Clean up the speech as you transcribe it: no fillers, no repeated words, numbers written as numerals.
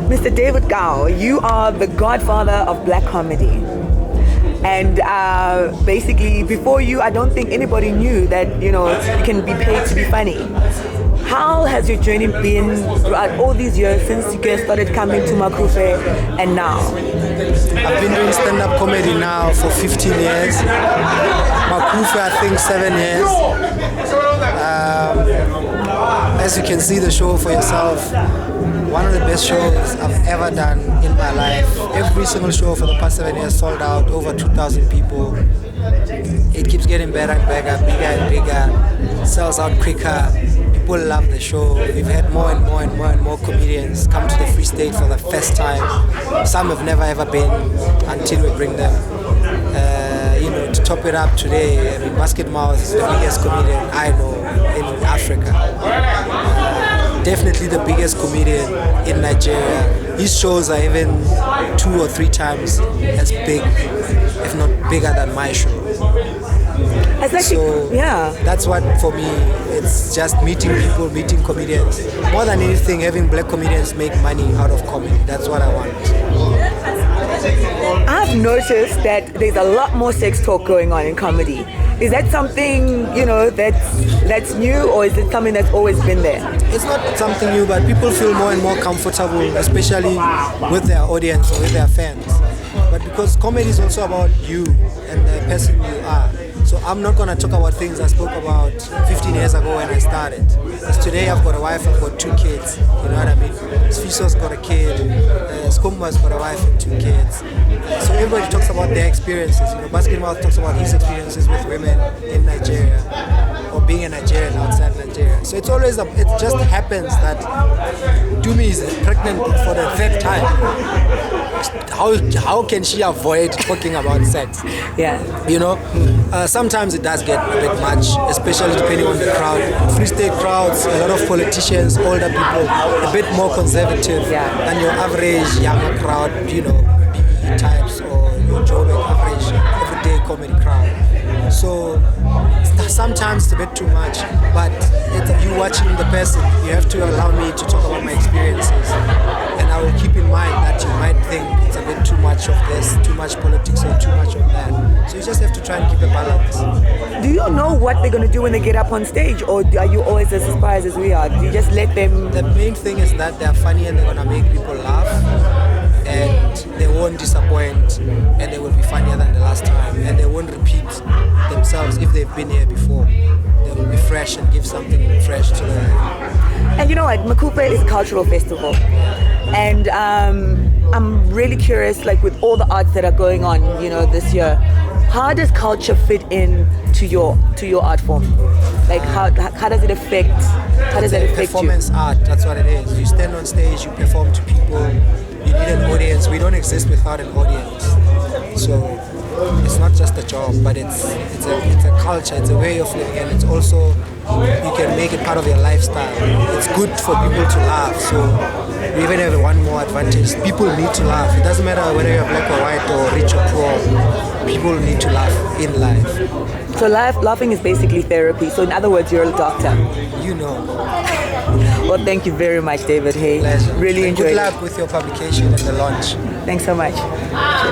Mr. David Gao, you are the godfather of black comedy. And basically, before you, I don't think anybody knew that, you can be paid to be funny. How has your journey been throughout all these years since you guys started coming to Macufe and now? I've been doing stand-up comedy now for 15 years. Macufe, I think 7 years. As you can see the show for yourself, one of the best shows I've ever done in my life. Every single show for the past 7 years sold out, over 2,000 people. It keeps getting better and better, bigger and bigger, sells out quicker. People love the show. We've had more and more comedians come to the Free State for the first time. Some have never ever been until we bring them. To top it up today, Basket Mouth is the biggest comedian I know in Africa. Definitely the biggest comedian in Nigeria. His shows are even 2 or 3 times as big, if not bigger than my show. That's what, for me, it's just meeting people, meeting comedians. More than anything, having black comedians make money out of comedy. That's what I want. I've noticed that there's a lot more sex talk going on in comedy. Is that something, that's new, or is it something that's always been there? It's not something new, but people feel more and more comfortable, especially with their audience or with their fans. But because comedy is also about you and the person you are. So I'm not going to talk about things I spoke about 15 years ago when I started. Because today I've got a wife, I've got 2 kids, you know what I mean? Sfiso's got a kid, Skumba's got a wife and 2 kids. So everybody talks about their experiences. Basket Mouth talks about his experiences with women in Nigeria, or being a Nigerian outside Nigeria. So it's always, it just happens that Dumi is pregnant for the 3rd time. How can she avoid talking about sex? Yeah. Sometimes it does get a bit much, especially depending on the crowd. Free State crowds, a lot of politicians, older people, a bit more conservative than your average younger crowd, BE types or your Joburg average everyday comedy crowd. So sometimes it's a bit too much, but if you're watching the person, you have to allow me to talk about my experiences. And I will keep in mind that you might think it's a bit too much of this, too much politics or too much of that. So you just have to try and keep a balance. Do you know what they're going to do when they get up on stage, or are you always as surprised as we are? Do you just let them... The main thing is that they're funny and they're going to make people laugh. And they won't disappoint, and they will be funnier than the last time, and they won't repeat themselves if they've been here before. They will be fresh and give something fresh to them. And you know what, Macufe is a cultural festival, and I'm really curious, with all the arts that are going on, this year, how does culture fit in to your art form? How does it affect? How does it affect performance art? That's what it is. You stand on stage, you perform to people. You need an audience. We don't exist without an audience. So it's not just a job, but it's a culture, it's a way of living, and it's also, you can make it part of your lifestyle. It's good for people to laugh. So we even have one more advantage. People need to laugh. It doesn't matter whether you're black or white or rich or poor. People need to laugh in life. So laughing is basically therapy. So in other words, you're a doctor. Well, thank you very much, David. Hey, pleasure. Really enjoyed it. Good luck with your publication and the launch. Thanks so much.